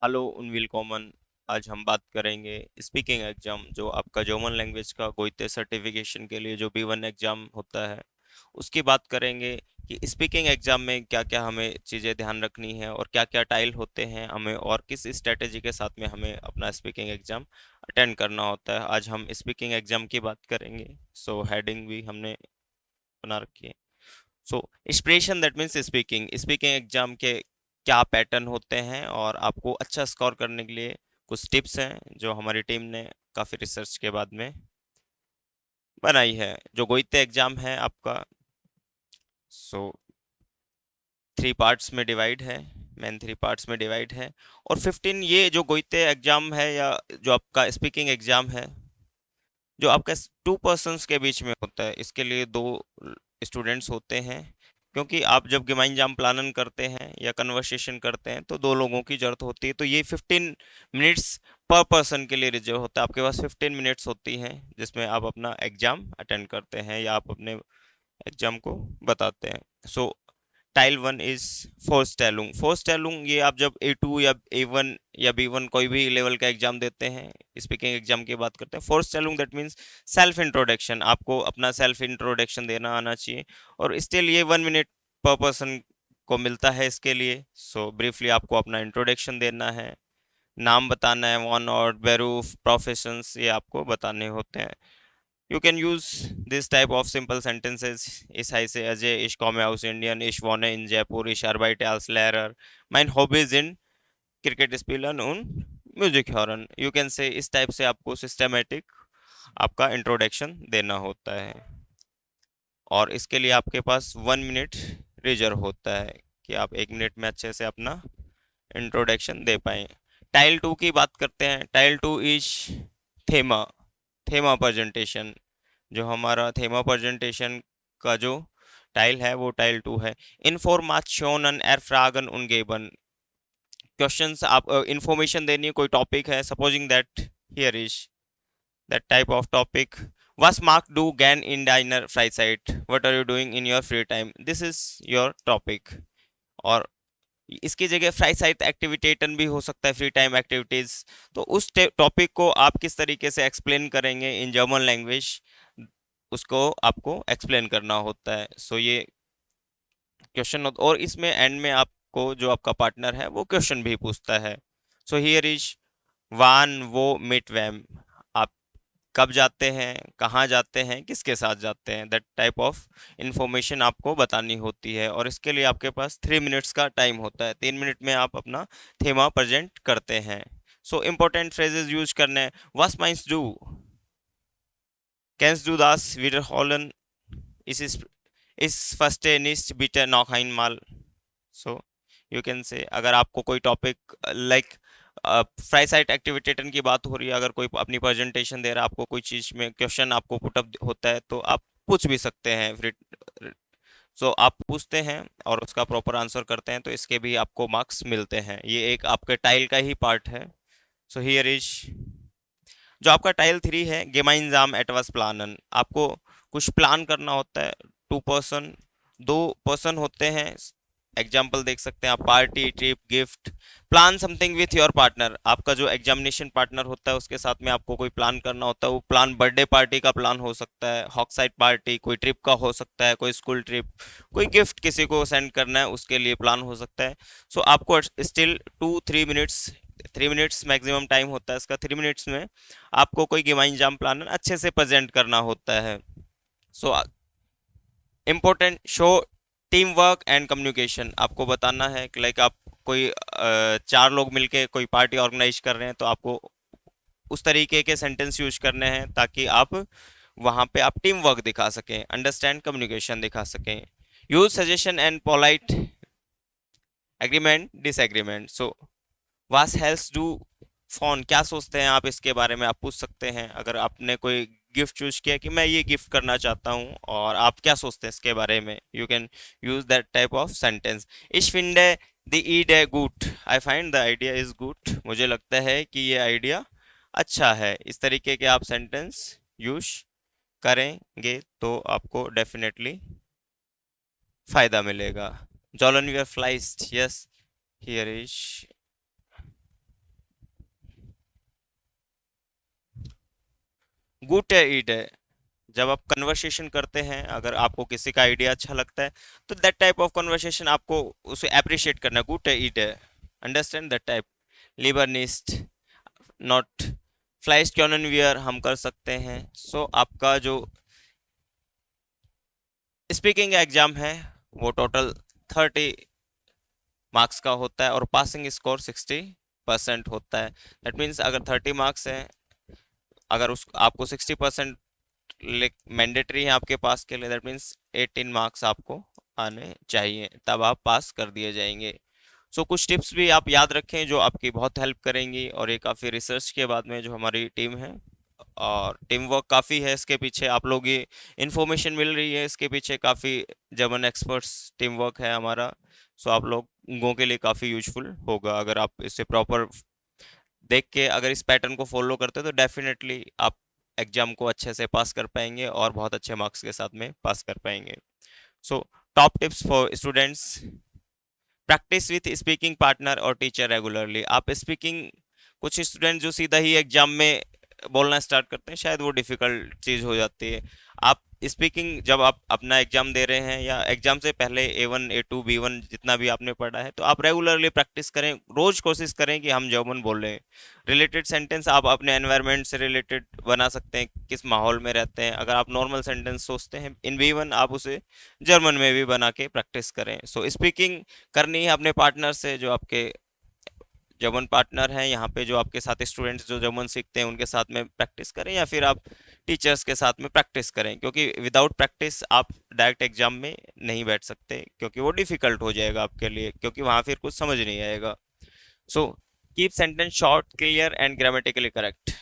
Hello उनविल common. आज हम बात करेंगे स्पीकिंग एग्जाम, जो आपका जर्मन लैंग्वेज का गोइते सर्टिफिकेशन के लिए जो B1 एग्जाम होता है उसकी बात करेंगे कि स्पीकिंग एग्जाम में क्या क्या हमें चीज़ें ध्यान रखनी है और क्या क्या टाइल होते हैं हमें, और किस स्ट्रेटेजी के साथ में हमें अपना स्पीकिंग एग्जाम अटेंड करना होता है। आज हम स्पीकिंग एग्जाम की बात करेंगे। सो हेडिंग भी हमने बना रखी है। सो expression that means speaking speaking exam के क्या पैटर्न होते हैं और आपको अच्छा स्कोर करने के लिए कुछ टिप्स हैं जो हमारी टीम ने काफ़ी रिसर्च के बाद में बनाई है। जो गोइते एग्जाम है आपका, सो 3 पार्ट्स में डिवाइड है, मेन 3 पार्ट्स में डिवाइड है। और 15 ये जो गोइते एग्जाम है या जो आपका स्पीकिंग एग्जाम है, जो आपका 2 पर्सन्स के बीच में होता है, इसके लिए 2 स्टूडेंट्स होते हैं। क्योंकि आप जब गेमाइन जाम प्लानन करते हैं या कन्वर्सेशन करते हैं तो 2 लोगों की जरूरत होती है, तो ये 15 मिनट्स पर पर्सन के लिए रिजर्व होता है। आपके पास 15 मिनट्स होती हैं जिसमें आप अपना एग्जाम अटेंड करते हैं या आप अपने एग्जाम को बताते हैं। सो टाइल 1 इज फोरस्टेलुंग। फोरस्टेलुंग ये आप जब A2 या A1 या B1 कोई भी लेवल का एग्जाम देते हैं, स्पीकिंग एग्जाम की बात करते हैं, फोरस्टेलुंग दैट मीन्स सेल्फ इंट्रोडक्शन। आपको अपना सेल्फ इंट्रोडक्शन देना आना चाहिए, और स्टिल ये 1 मिनट पर पर्सन को मिलता है इसके लिए। सो ब्रीफली आपको अपना इंट्रोडक्शन देना है, नाम बताना है, वन और बेरूफ प्रोफेशंस ये आपको बताने होते हैं। You can use this type of simple sentences. Ich heiße Ajay, ich komme aus Indien, ich wohne in Jaipur, ich arbeite als Lehrer. Mein Hobby sind cricket spielen und music hören. You can say इस type से आपको systematic आपका introduction देना होता है, और इसके लिए आपके पास 1 मिनट रिजर्व होता है कि आप 1 मिनट में अच्छे से अपना इंट्रोडक्शन दे पाएँ। टाइल 2 की बात करते हैं। टाइल 2 इज थेमा थेमा प्रेजेंटेशन। जो हमारा थेमा प्रेजेंटेशन का जो टाइल है वो टाइल 2 है। इन्फॉर्मेशन एरफ्रागन उनगेबन। क्वेश्चंस, आप इंफॉर्मेशन देनी है, कोई टॉपिक है, supposing that here is that type of topic. Was Mark do gern in deiner Freizeit? What are you doing in your free time? This is your topic. और इसकी जगह fry site एक्टिविटेटन भी हो सकता है, फ्री टाइम एक्टिविटीज। तो उस topic को आप किस तरीके से एक्सप्लेन करेंगे इन जर्मन लैंग्वेज, उसको आपको एक्सप्लेन करना होता है। सो ये क्वेश्चन, और इसमें एंड में आपको जो आपका पार्टनर है वो क्वेश्चन भी पूछता है। सो हियर इज वान वो मिट वैम। आप कब जाते हैं, कहाँ जाते हैं, किसके साथ जाते हैं, दैट टाइप ऑफ इंफॉर्मेशन आपको बतानी होती है। और इसके लिए आपके पास 3 मिनट्स का टाइम होता है। 3 मिनट में आप अपना थीमा प्रेजेंट करते हैं। सो इम्पोर्टेंट फ्रेजेस यूज करने हैं। वस माइंस डू, कैंस डू दास विडरहोलन, इस फर्स्ट निस्ट बिटर नॉक माल। सो यू कैन से, अगर आपको कोई टॉपिक लाइक फ्राई साइट एक्टिविटेशन की बात हो रही है, अगर कोई अपनी प्रेजेंटेशन दे रहा है, आपको कोई चीज़ में क्वेश्चन आपको पुटअप होता है तो आप पूछ भी सकते हैं फिर। सो आप पूछते हैं और उसका प्रॉपर आंसर करते हैं तो इसके भी आपको मार्क्स मिलते हैं। ये एक आपके टाइल का ही पार्ट है। सो हियर इज जो आपका टाइल 3 है, गेमाइंजाम एटवस प्लानन। आपको कुछ प्लान करना होता है। 2 पर्सन, 2 पर्सन होते हैं। एग्जाम्पल देख सकते हैं आप, party, trip, gift. Plan something with your partner. आपका जो एग्जामिनेशन पार्टनर होता है उसके साथ में आपको कोई प्लान करना होता है। वो प्लान बर्थडे पार्टी का प्लान हो सकता है, हॉक साइड पार्टी, कोई ट्रिप का हो सकता है, कोई स्कूल ट्रिप, कोई गिफ्ट किसी को सेंड करना है उसके लिए प्लान हो सकता है। सो आपको still 2-3 minutes, 3 minutes maximum time होता है इसका। 3 मिनट्स में आपको कोई गेमाइन जाम प्लान अच्छे से प्रेजेंट करना होता है। So important show team work and communication. आपको बताना है कि लाइक आप कोई 4 लोग मिलके कोई पार्टी ऑर्गेनाइज कर रहे हैं तो आपको उस तरीके के सेंटेंस यूज करने हैं ताकि आप वहां पे आप टीम वर्क दिखा सकें, अंडरस्टैंड कम्युनिकेशन दिखा सकें। Use suggestion and polite agreement disagreement. So वास हेल्स डू फोन, क्या सोचते हैं आप इसके बारे में, आप पूछ सकते हैं। अगर आपने कोई गिफ्ट चूज किया कि मैं ये गिफ्ट करना चाहता हूँ और आप क्या सोचते हैं इसके बारे में, you can use that type of sentence. इश फिंडे द ईडे गुड, I find the idea is good. मुझे लगता है कि ये आइडिया अच्छा है। इस तरीके के आप सेंटेंस यूज करेंगे तो आपको डेफिनेटली फायदा मिलेगा। जॉलन वी आर फ्लाइस्ट, यस हियर इज गुड है ईट है। जब आप कन्वर्सेशन करते हैं, अगर आपको किसी का आइडिया अच्छा लगता है, तो दैट टाइप ऑफ कन्वर्सेशन आपको उसे अप्रिशिएट करना है। गुड है ईट है, अंडरस्टैंड दैट टाइप। लिबरनिस्ट, नॉट फ्लाइस्ट कैनन वियर हम कर सकते हैं। सो आपका जो स्पीकिंग एग्जाम है वो टोटल 30 मार्क्स का होता है और पासिंग स्कोर 60% होता है। दैट मीन्स अगर 30 मार्क्स है, अगर उस आपको 60% मैंडेटरी है आपके पास के लिए, दैट मीन्स 18 मार्क्स आपको आने चाहिए, तब आप पास कर दिए जाएंगे। सो कुछ टिप्स भी आप याद रखें जो आपकी बहुत हेल्प करेंगी, और ये काफ़ी रिसर्च के बाद में जो हमारी टीम है, और टीम वर्क काफ़ी है इसके पीछे, आप लोग ये इन्फॉर्मेशन मिल रही है इसके पीछे, काफ़ी जर्मन एक्सपर्ट्स टीम वर्क है हमारा। सो आप लोगों के लिए काफ़ी यूजफुल होगा अगर आप इसे प्रॉपर देख के अगर इस पैटर्न को फॉलो करते हो, तो डेफिनेटली आप एग्जाम को अच्छे से पास कर पाएंगे और बहुत अच्छे मार्क्स के साथ में पास कर पाएंगे। So top tips for students: practice with speaking partner और टीचर रेगुलरली। आप स्पीकिंग, कुछ स्टूडेंट जो सीधा ही एग्जाम में बोलना स्टार्ट करते हैं, शायद वो डिफिकल्ट चीज़ हो जाती है। आप स्पीकिंग जब आप अपना एग्जाम दे रहे हैं या एग्जाम से पहले A1 A2 B1 जितना भी आपने पढ़ा है, तो आप रेगुलरली प्रैक्टिस करें, रोज कोशिश करें कि हम जर्मन बोल रहे हैं। रिलेटेड सेंटेंस आप अपने एनवायरनमेंट से रिलेटेड बना सकते हैं, किस माहौल में रहते हैं। अगर आप नॉर्मल सेंटेंस सोचते हैं इन B1, आप उसे जर्मन में भी बना के प्रैक्टिस करें। सो स्पीकिंग करनी है अपने पार्टनर से, जो आपके जर्मन पार्टनर हैं यहाँ पे, जो आपके साथ स्टूडेंट्स जो जर्मन सीखते हैं उनके साथ में प्रैक्टिस करें, या फिर आप टीचर्स के साथ में प्रैक्टिस करें, क्योंकि विदाउट प्रैक्टिस आप डायरेक्ट एग्जाम में नहीं बैठ सकते, क्योंकि वो डिफिकल्ट हो जाएगा आपके लिए, क्योंकि वहाँ फिर कुछ समझ नहीं आएगा। So keep sentence short, clear and grammatically correct.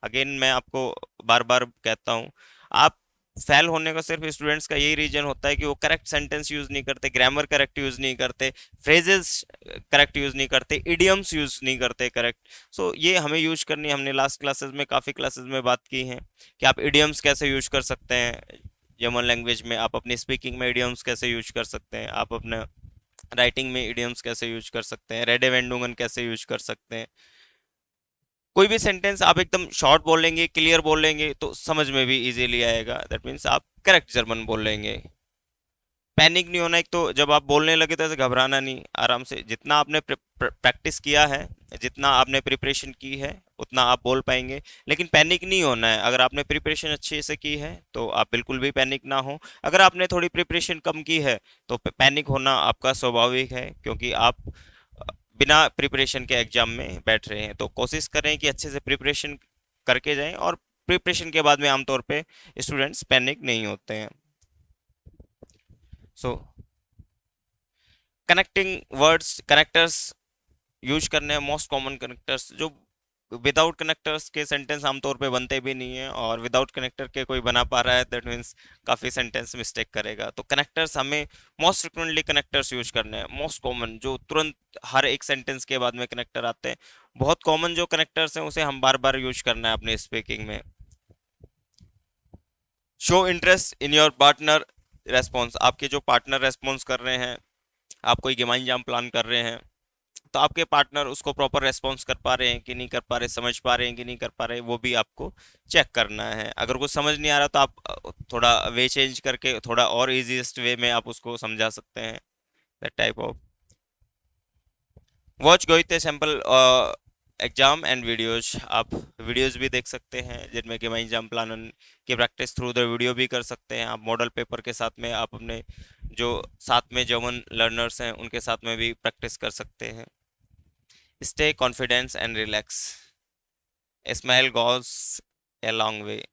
Again मैं आपको बार बार कहता हूँ, आप फेल होने का सिर्फ स्टूडेंट्स का यही रीजन होता है कि वो करेक्ट सेंटेंस यूज नहीं करते, ग्रामर करेक्ट यूज नहीं करते, फ्रेजेस करेक्ट यूज नहीं करते, इडियम्स यूज नहीं करते करेक्ट। सो ये हमें यूज करनी, हमने लास्ट क्लासेस में काफ़ी क्लासेस में बात की है कि आप इडियम्स कैसे यूज कर सकते हैं जर्मन लैंग्वेज में, आप अपनी स्पीकिंग में इडियम्स कैसे यूज कर सकते हैं, आप अपना राइटिंग में इडियम्स कैसे यूज कर सकते हैं, रेडे वेंडुंगन कैसे यूज कर सकते हैं। कोई भी सेंटेंस आप एकदम शॉर्ट बोलेंगे, क्लियर बोलेंगे, तो समझ में भी इजीली आएगा। दैट मीन्स आप करेक्ट जर्मन बोलेंगे। पैनिक नहीं होना, एक तो जब आप बोलने लगे तो ऐसे घबराना नहीं, आराम से जितना आपने प्रैक्टिस किया है, जितना आपने प्रिपरेशन की है, उतना आप बोल पाएंगे। लेकिन पैनिक नहीं होना है। अगर आपने प्रिपरेशन अच्छे से की है तो आप बिल्कुल भी पैनिक ना हो। अगर आपने थोड़ी प्रिपरेशन कम की है तो पैनिक होना आपका स्वाभाविक है, क्योंकि आप बिना प्रिपरेशन के एग्जाम में बैठ रहे हैं। तो कोशिश करें कि अच्छे से प्रिपरेशन करके जाएं, और प्रिपरेशन के बाद में आमतौर पे स्टूडेंट्स पैनिक नहीं होते हैं। सो कनेक्टिंग वर्ड्स, कनेक्टर्स यूज करने हैं, मोस्ट कॉमन कनेक्टर्स जो विदाउट कनेक्टर्स के सेंटेंस आमतौर पे बनते भी नहीं है, और विदाउट कनेक्टर के कोई बना पा रहा है, दैट मीन्स काफ़ी सेंटेंस मिस्टेक करेगा। तो कनेक्टर्स हमें मोस्ट फ्रिक्वेंटली कनेक्टर्स यूज करने हैं, मोस्ट कॉमन जो तुरंत हर एक सेंटेंस के बाद में कनेक्टर आते हैं। बहुत कॉमन जो कनेक्टर्स हैं उसे हम बार बार यूज करना है अपने स्पीकिंग में। Show interest in your partner response. आपके जो पार्टनर रेस्पॉन्स कर रहे हैं, आप कोई गेमाइन जाम प्लान कर रहे हैं, तो आपके पार्टनर उसको प्रॉपर रेस्पॉन्स कर पा रहे हैं कि नहीं कर पा रहे, समझ पा रहे हैं कि नहीं कर पा रहे, वो भी आपको चेक करना है। अगर कुछ समझ नहीं आ रहा तो आप थोड़ा वे चेंज करके थोड़ा और इजीएस्ट वे में आप उसको समझा सकते हैं। दैट टाइप ऑफ वॉच गोइते सैम्पल एग्जाम एंड वीडियोज। आप वीडियोज भी देख सकते हैं जिनमें कि मैं एग्जाम प्लान की प्रैक्टिस थ्रू द वीडियो भी कर सकते हैं। आप मॉडल पेपर के साथ में आप अपने जो साथ में जर्मन लर्नर्स हैं उनके साथ में भी प्रैक्टिस कर सकते हैं। Stay confidence and relax, smile goes a long way.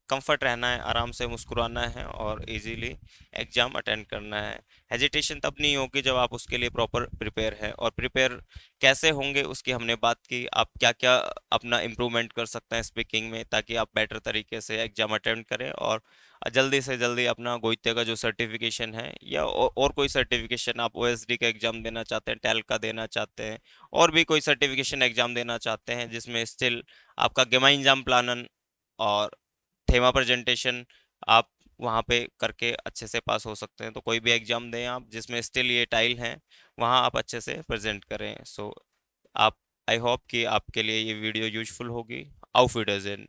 Comfort रहना है, आराम से मुस्कुराना है और इजीली एग्जाम अटेंड करना है। हेजिटेशन तब नहीं होगी जब आप उसके लिए प्रॉपर प्रिपेयर है, और प्रिपेयर कैसे होंगे उसकी हमने बात की। आप क्या क्या अपना इम्प्रूवमेंट कर सकते हैं स्पीकिंग में, ताकि आप बेटर तरीके से एग्जाम अटेंड करें, और जल्दी से जल्दी अपना गोइते का जो सर्टिफिकेशन है, या और कोई सर्टिफिकेशन आप ओएसडी का एग्जाम देना चाहते हैं, टेल का देना चाहते हैं, और भी कोई सर्टिफिकेशन एग्जाम देना चाहते हैं जिसमें स्टिल आपका गेमाइन प्लानन और थेमा प्रेजेंटेशन आप वहाँ पे करके अच्छे से पास हो सकते हैं। तो कोई भी एग्जाम दें आप जिसमें स्टिल ये टाइल हैं, वहाँ आप अच्छे से प्रेजेंट करें। सो आप, आई होप कि आपके लिए ये वीडियो यूजफुल होगी। आउफ विडर्जेन।